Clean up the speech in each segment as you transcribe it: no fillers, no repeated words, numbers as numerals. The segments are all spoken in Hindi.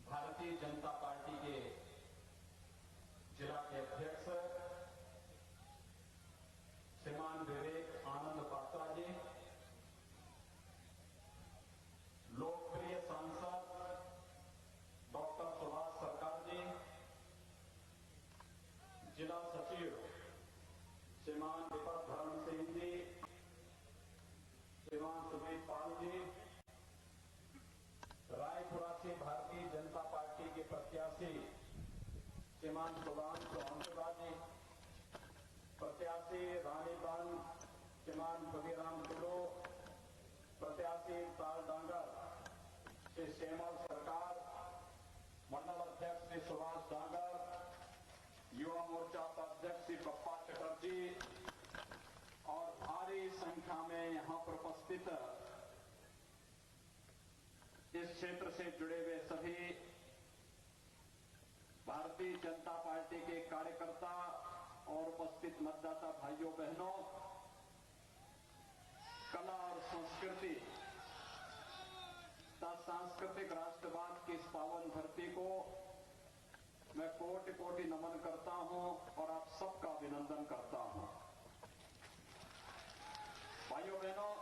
भारतीय जनता पार्टी के जिला के अध्यक्ष श्रीमान विवेक आनंद पात्रा जी, लोकप्रिय सांसद डॉक्टर सुभाष सरकार जी, जिला सचिव श्रीमान विपत धर्म सिंह जी, श्रीमान सुजीत पाल जी, रायपुरा से भारतीय जनता पार्टी के प्रत्याशी श्रीमान सुभाष जी, प्रत्याशी रानीगंज श्रीमान बगीराम गुरु, प्रत्याशी तालडांगर श्री श्यामल सरकार, मंडल अध्यक्ष श्री सुभाष डांगर, युवा मोर्चा अध्यक्ष श्री पप्पा चटर्जी और भारी संख्या में यहां पर उपस्थित इस क्षेत्र से जुड़े हुए सभी भारतीय जनता पार्टी के कार्यकर्ता और उपस्थित मतदाता भाइयों बहनों, कला और संस्कृति तथा सांस्कृतिक राष्ट्रवाद की इस पावन धरती को मैं कोटि कोटि नमन करता हूं और आप सबका अभिनंदन करता हूं। भाइयों बहनों,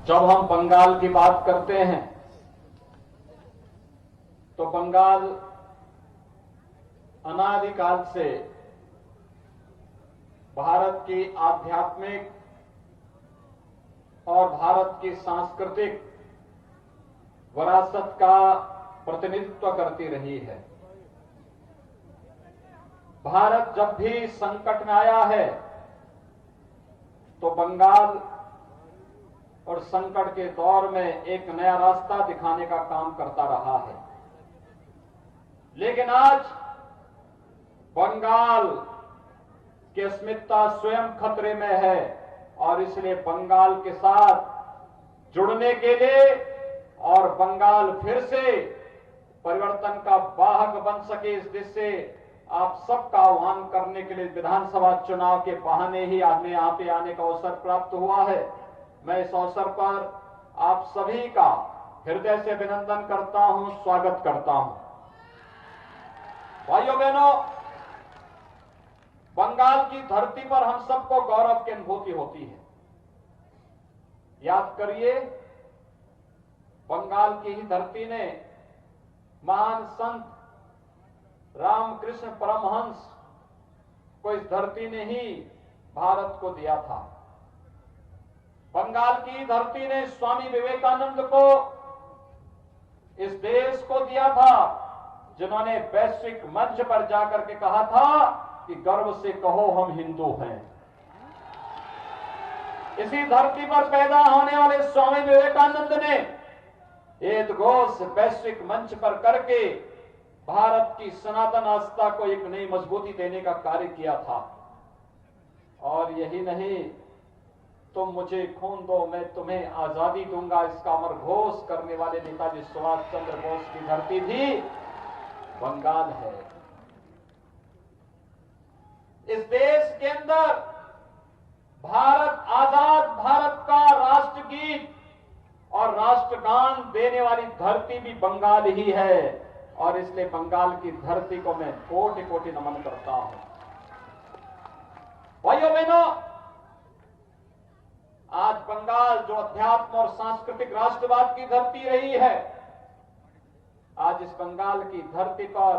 जब हम बंगाल की बात करते हैं तो बंगाल अनादिकाल से भारत की आध्यात्मिक और भारत की सांस्कृतिक विरासत का प्रतिनिधित्व करती रही है। भारत जब भी संकट में आया है तो बंगाल और संकट के दौर में एक नया रास्ता दिखाने का काम करता रहा है। लेकिन आज बंगाल की अस्मिता स्वयं खतरे में है और इसलिए बंगाल के साथ जुड़ने के लिए और बंगाल फिर से परिवर्तन का वाहक बन सके, इस दिशा से आप सबका आह्वान करने के लिए विधानसभा चुनाव के बहाने ही हमें यहां पे आने का अवसर प्राप्त हुआ है। मैं इस अवसर पर आप सभी का हृदय से अभिनंदन करता हूं, स्वागत करता हूं। भाइयों बहनों, बंगाल की धरती पर हम सबको गौरव की अनुभूति होती है। याद करिए, बंगाल की ही धरती ने महान संत रामकृष्ण परमहंस को इस धरती ने ही भारत को दिया था। बंगाल की धरती ने स्वामी विवेकानंद को इस देश को दिया था, जिन्होंने वैश्विक मंच पर जाकर के कहा था कि गर्व से कहो हम हिंदू हैं। इसी धरती पर पैदा होने वाले स्वामी विवेकानंद ने एक घोष वैश्विक मंच पर करके भारत की सनातन आस्था को एक नई मजबूती देने का कार्य किया था। और यही नहीं, तुम मुझे खून दो मैं तुम्हें आजादी दूंगा, इसका अमर घोष करने वाले नेताजी सुभाष चंद्र बोस की धरती भी बंगाल है। इस देश के अंदर भारत आजाद भारत का राष्ट्रगीत और राष्ट्रगान देने वाली धरती भी बंगाल ही है और इसलिए बंगाल की धरती को मैं कोटि कोटि नमन करता हूं। भाइयों बहनों, आज बंगाल जो अध्यात्म और सांस्कृतिक राष्ट्रवाद की धरती रही है, आज इस बंगाल की धरती पर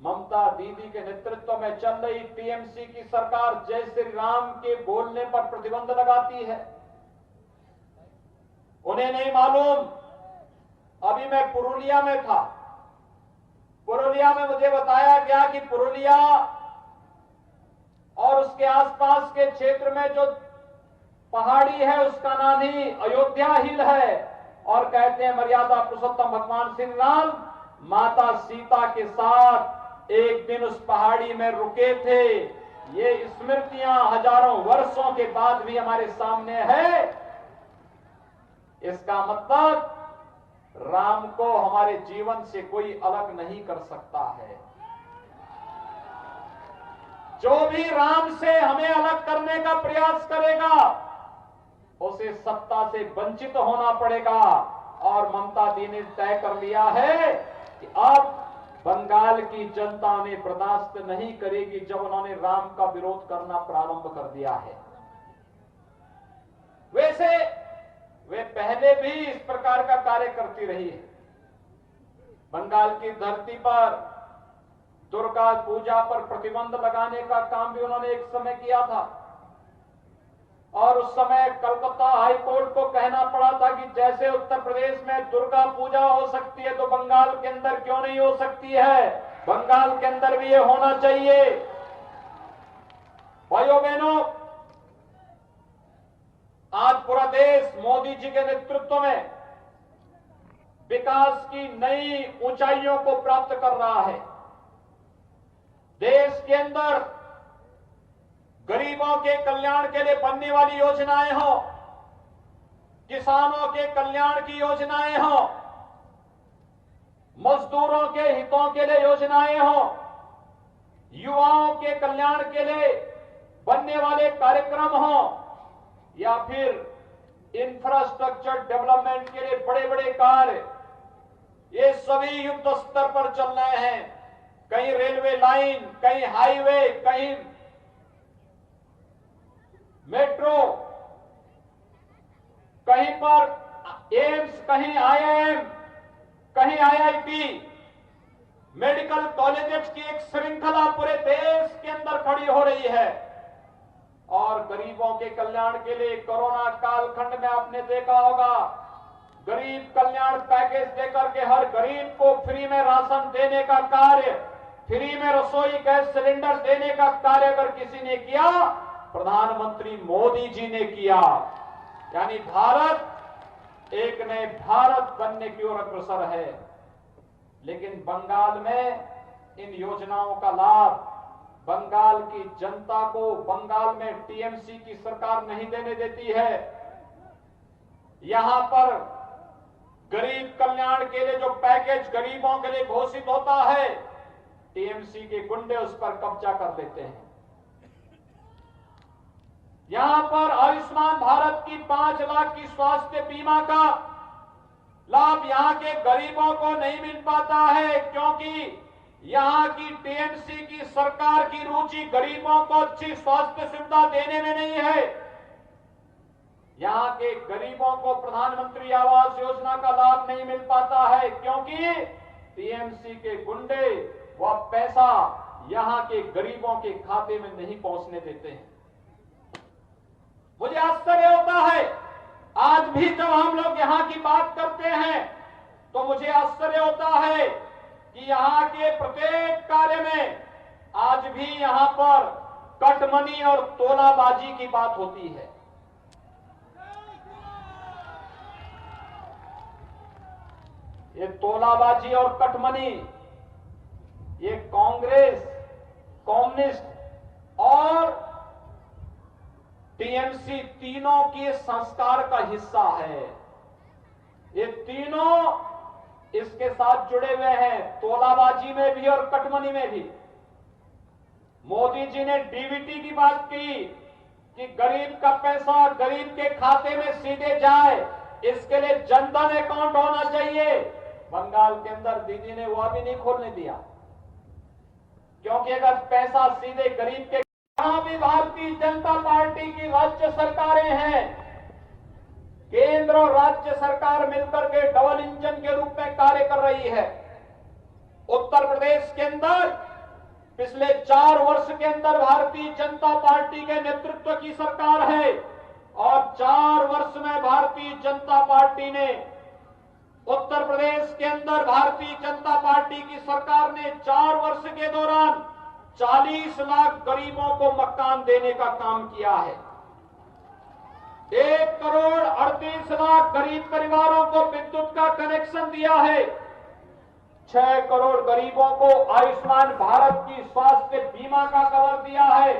ममता दीदी के नेतृत्व में चल रही टीएमसी की सरकार जय श्री राम के बोलने पर प्रतिबंध लगाती है। उन्हें नहीं मालूम, अभी मैं पुरुलिया में था। पुरुलिया में मुझे बताया गया कि पुरुलिया और उसके आसपास के क्षेत्र में जो पहाड़ी है उसका नाम ही अयोध्या हिल है, और कहते हैं मर्यादा पुरुषोत्तम भगवान श्री राम माता सीता के साथ एक दिन उस पहाड़ी में रुके थे। ये स्मृतियां हजारों वर्षों के बाद भी हमारे सामने है। इसका मतलब राम को हमारे जीवन से कोई अलग नहीं कर सकता है। जो भी राम से हमें अलग करने का प्रयास करेगा उसे सत्ता से वंचित होना पड़ेगा। और ममता दी ने तय कर लिया है कि अब बंगाल की जनता ने बर्दाश्त नहीं करेगी जब उन्होंने राम का विरोध करना प्रारंभ कर दिया है। वैसे वे पहले भी इस प्रकार का कार्य करती रही है। बंगाल की धरती पर दुर्गा पूजा पर प्रतिबंध लगाने का काम भी उन्होंने एक समय किया था, और उस समय कलकत्ता हाईकोर्ट को कहना पड़ा था कि जैसे उत्तर प्रदेश में दुर्गा पूजा हो सकती है तो बंगाल के अंदर क्यों नहीं हो सकती है, बंगाल के अंदर भी ये होना चाहिए। भाइयों बहनों, आज पूरा देश मोदी जी के नेतृत्व में विकास की नई ऊंचाइयों को प्राप्त कर रहा है। देश के अंदर गरीबों के कल्याण के लिए बनने वाली योजनाएं हो, किसानों के कल्याण की योजनाएं हो, मजदूरों के हितों के लिए योजनाएं हो, युवाओं के कल्याण के लिए बनने वाले कार्यक्रम हो, या फिर इंफ्रास्ट्रक्चर डेवलपमेंट के लिए बड़े बड़े कार्य, ये सभी युद्ध स्तर पर चल रहे हैं। कहीं रेलवे लाइन, कहीं हाईवे, कहीं मेट्रो, कहीं पर एम्स, कहीं आईआईएम, कहीं आईआईटी, मेडिकल कॉलेजेस की एक श्रृंखला पूरे देश के अंदर खड़ी हो रही है। और गरीबों के कल्याण के लिए कोरोना कालखंड में आपने देखा होगा, गरीब कल्याण पैकेज देकर के हर गरीब को फ्री में राशन देने का कार्य, फ्री में रसोई गैस सिलेंडर देने का कार्य अगर किसी ने किया, प्रधानमंत्री मोदी जी ने किया। यानी भारत एक नए भारत बनने की ओर अग्रसर है। लेकिन बंगाल में इन योजनाओं का लाभ बंगाल की जनता को, बंगाल में टीएमसी की सरकार नहीं देने देती है। यहां पर गरीब कल्याण के लिए जो पैकेज गरीबों के लिए घोषित होता है, टीएमसी के गुंडे उस पर कब्जा कर लेते हैं। यहां पर आयुष्मान भारत की 5 लाख की स्वास्थ्य बीमा का लाभ यहां के गरीबों को नहीं मिल पाता है, क्योंकि यहां की टीएमसी की सरकार की रुचि गरीबों को अच्छी स्वास्थ्य सुविधा देने में नहीं है। यहां के गरीबों को प्रधानमंत्री आवास योजना का लाभ नहीं मिल पाता है, क्योंकि टीएमसी के गुंडे वह पैसा यहां के गरीबों के खाते में नहीं पहुंचने देते हैं। मुझे आश्चर्य होता है, आज भी जब हम लोग यहां की बात करते हैं तो मुझे आश्चर्य होता है कि यहां के प्रत्येक कार्य में आज भी यहां पर कटमनी और तोलाबाजी की बात होती है। ये तोलाबाजी और कटमनी, ये कांग्रेस, कम्युनिस्ट और टीएमसी तीनों के संस्कार का हिस्सा है। ये तीनों इसके साथ जुड़े हुए हैं, तोलाबाजी में भी और कटमनी में भी। मोदी जी ने डीबीटी की बात की कि गरीब का पैसा गरीब के खाते में सीधे जाए, इसके लिए जनधन अकाउंट होना चाहिए। बंगाल के अंदर दीदी ने वह भी नहीं खोलने दिया, क्योंकि अगर पैसा सीधे गरीब के, यहां भी भारतीय जनता पार्टी की राज्य सरकारें हैं, केंद्र और राज्य सरकार मिलकर के डबल इंजन के रूप में कार्य कर रही है। उत्तर प्रदेश के अंदर पिछले 4 वर्ष के अंदर भारतीय जनता पार्टी के नेतृत्व की सरकार है और 4 वर्ष में भारतीय जनता पार्टी ने उत्तर प्रदेश के अंदर भारतीय जनता पार्टी की सरकार ने 4 वर्ष के दौरान 40 लाख गरीबों को मकान देने का काम किया है। 1 करोड़ 38 लाख गरीब परिवारों को विद्युत का कनेक्शन दिया है। 6 करोड़ गरीबों को आयुष्मान भारत की स्वास्थ्य बीमा का कवर दिया है।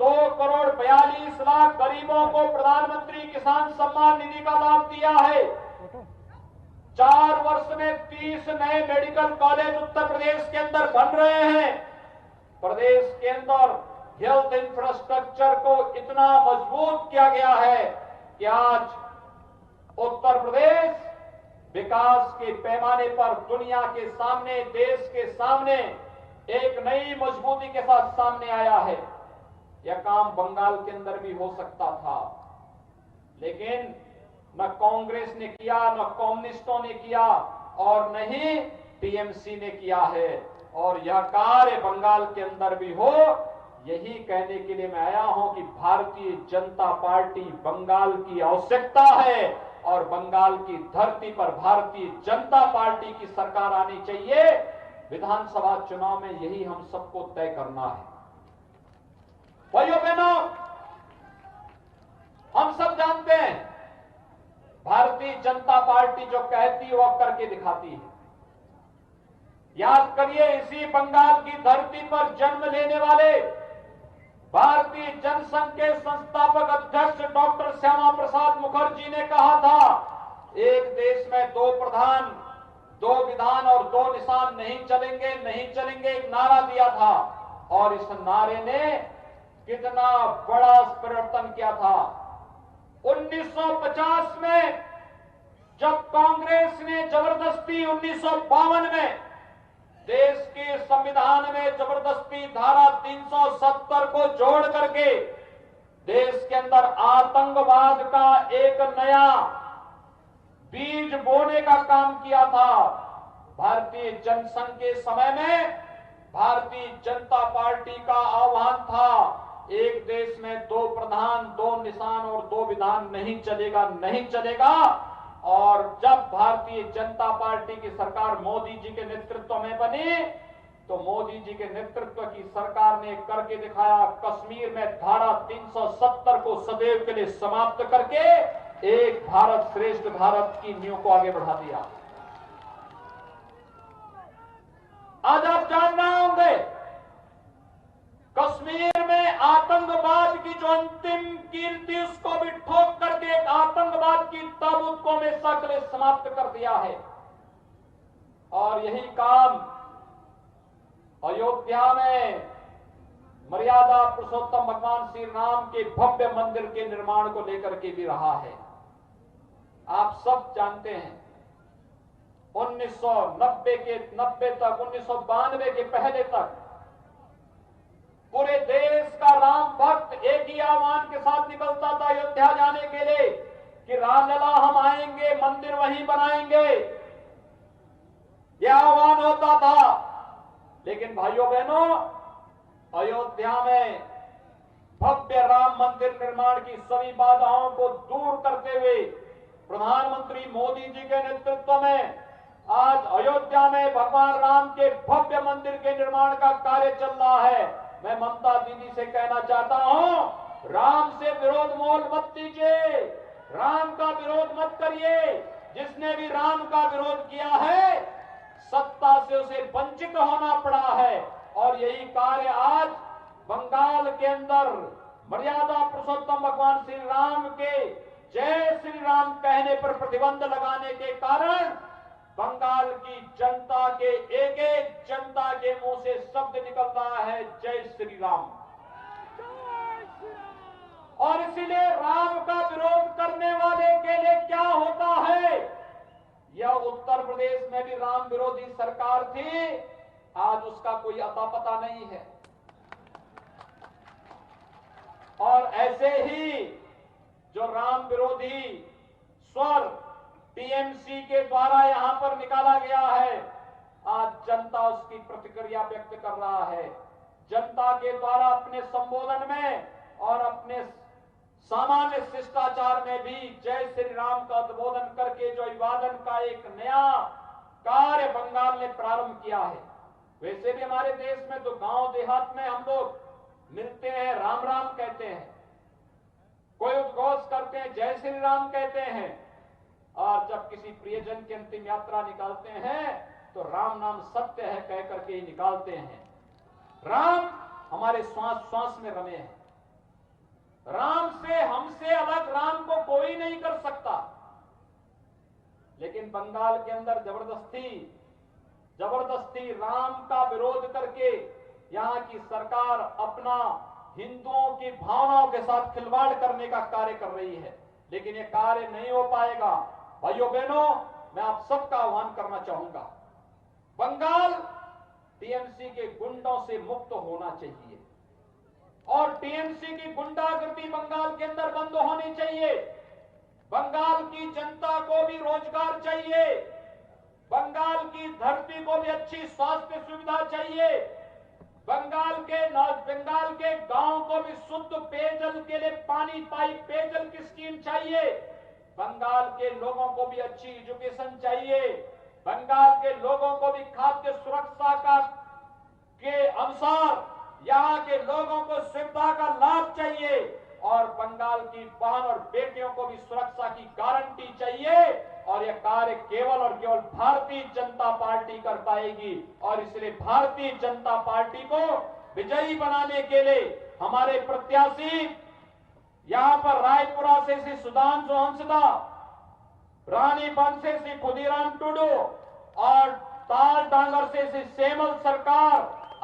2 करोड़ 42 लाख गरीबों को प्रधानमंत्री किसान सम्मान निधि का लाभ दिया है। 4 वर्ष में 30 नए मेडिकल कॉलेज उत्तर प्रदेश के अंदर बन रहे हैं। प्रदेश के अंदर हेल्थ इंफ्रास्ट्रक्चर को इतना मजबूत किया गया है कि आज उत्तर प्रदेश विकास के पैमाने पर दुनिया के सामने, देश के सामने एक नई मजबूती के साथ सामने आया है। यह काम बंगाल के अंदर भी हो सकता था, लेकिन न कांग्रेस ने किया, न कम्युनिस्टों ने किया और न ही टीएमसी ने किया है। और यह कार्य बंगाल के अंदर भी हो, यही कहने के लिए मैं आया हूं कि भारतीय जनता पार्टी बंगाल की आवश्यकता है और बंगाल की धरती पर भारतीय जनता पार्टी की सरकार आनी चाहिए। विधानसभा चुनाव में यही हम सबको तय करना है। भाइयों बहनों, हम सब जानते हैं भारतीय जनता पार्टी जो कहती है वह करके दिखाती है। याद करिए, इसी बंगाल की धरती पर जन्म लेने वाले भारतीय जनसंघ के संस्थापक अध्यक्ष डॉक्टर श्यामा प्रसाद मुखर्जी ने कहा था, एक देश में 2 प्रधान, 2 विधान और 2 निशान नहीं चलेंगे, नहीं चलेंगे, एक नारा दिया था। और इस नारे ने कितना बड़ा परिवर्तन किया था। 1950 में जब कांग्रेस ने जबरदस्ती 1952 में देश के संविधान में जबरदस्ती धारा 370 को जोड़ करके देश के अंदर आतंकवाद का एक नया बीज बोने का काम किया था, भारतीय जनसंघ के समय में भारतीय जनता पार्टी का आह्वान था, एक देश में 2 प्रधान, 2 निशान और 2 विधान नहीं चलेगा, नहीं चलेगा। और जब भारतीय जनता पार्टी की सरकार मोदी जी के नेतृत्व में बनी, तो मोदी जी के नेतृत्व की सरकार ने करके दिखाया। कश्मीर में धारा 370 को सदैव के लिए समाप्त करके एक भारत श्रेष्ठ भारत की नींव को आगे बढ़ा दिया। आज आप जान रहे होंगे, कश्मीर में आतंकवाद की जो अंतिम कीर्ति उसको भी ठोक करके एक आतंकवाद की ताबूत को हमेशा के लिए समाप्त कर दिया है। और यही काम अयोध्या में मर्यादा पुरुषोत्तम भगवान श्री राम के भव्य मंदिर के निर्माण को लेकर के भी रहा है। आप सब जानते हैं 1990 तक, 1992 के पहले तक पूरे देश का राम भक्त एक ही आह्वान के साथ निकलता था अयोध्या जाने के लिए कि रामलला हम आएंगे, मंदिर वहीं बनाएंगे, यह आह्वान होता था। लेकिन भाइयों बहनों, अयोध्या में भव्य राम मंदिर निर्माण की सभी बाधाओं को दूर करते हुए प्रधानमंत्री मोदी जी के नेतृत्व में आज अयोध्या में भगवान राम के भव्य मंदिर के निर्माण का कार्य चल रहा है। मैं ममता दीदी से कहना चाहता हूं, राम से विरोध मोल मत कीजिए, राम का विरोध मत करिए। जिसने भी राम का विरोध किया है, सत्ता से उसे वंचित होना पड़ा है। और यही कार्य आज बंगाल के अंदर मर्यादा पुरुषोत्तम भगवान श्री राम के जय श्री राम कहने पर प्रतिबंध लगाने के कारण बंगाल की जनता के एक एक जनता के मुंह से शब्द निकल रहा है, जय श्री राम। और इसीलिए राम का विरोध करने वाले के लिए क्या होता है, यह उत्तर प्रदेश में भी राम विरोधी सरकार थी, आज उसका कोई अता पता नहीं है। और ऐसे ही जो राम विरोधी स्वर टीएमसी के द्वारा यहां पर निकाला गया है, आज जनता उसकी प्रतिक्रिया व्यक्त कर रहा है। जनता के द्वारा अपने संबोधन में और अपने सामान्य शिष्टाचार में भी जय श्री राम का उद्बोधन करके जो अभिवादन का एक नया कार्य बंगाल ने प्रारंभ किया है। वैसे भी हमारे देश में तो गांव देहात में हम लोग मिलते हैं, राम राम कहते हैं, कोई उद्घोष करते हैं, जय श्री राम कहते हैं, और जब किसी प्रियजन की अंतिम यात्रा निकालते हैं तो राम नाम सत्य है कह करके ही निकालते हैं। राम हमारे श्वास श्वास में रमे हैं। राम से, हमसे अलग राम को कोई नहीं कर सकता। लेकिन बंगाल के अंदर जबरदस्ती राम का विरोध करके यहां की सरकार अपना हिंदुओं की भावनाओं के साथ खिलवाड़ करने का कार्य कर रही है। लेकिन यह कार्य नहीं हो पाएगा। भाइयों बहनों, मैं आप सबका आह्वान करना चाहूंगा, बंगाल टीएमसी के गुंडों से मुक्त होना चाहिए और टीएमसी की गुंडागर्दी बंगाल के अंदर बंद होनी चाहिए। बंगाल की जनता को भी रोजगार चाहिए, बंगाल की धरती को भी अच्छी स्वास्थ्य सुविधा चाहिए, बंगाल के गांव को भी शुद्ध पेयजल के लिए पाइप पेयजल की स्कीम चाहिए, बंगाल के लोगों को भी अच्छी एजुकेशन चाहिए, बंगाल के लोगों को भी खाद्य सुरक्षा के अनुसार यहां के लोगों को सुविधा का लाभ चाहिए और बंगाल की बहन और बेटियों को भी सुरक्षा की गारंटी चाहिए। और यह कार्य केवल और केवल भारतीय जनता पार्टी कर पाएगी और इसलिए भारतीय जनता पार्टी को विजयी बनाने के लिए हमारे प्रत्याशी यहां पर रायपुरा से श्री सुधांशु हंसदा, रानीबंध से श्री खुदीराम टुडू और ताल डांगर से श्री सेमल सरकार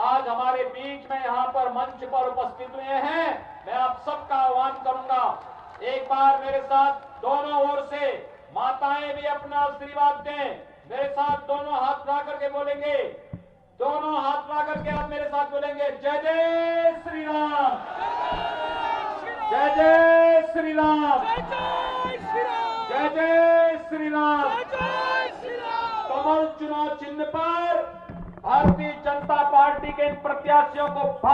आज हमारे बीच में यहां पर मंच पर उपस्थित हुए हैं। मैं आप सबका आह्वान करूंगा, एक बार मेरे साथ दोनों ओर से माताएं भी अपना आशीर्वाद दें। मेरे साथ दोनों हाथ उठा करके बोलेंगे, दोनों हाथ उठा करके आप मेरे साथ बोलेंगे, जय जय श्री राम, जय जय श्री राम, जय जय श्री राम। कमल चुनाव चिन्ह पर भारतीय जनता पार्टी के प्रत्याशियों को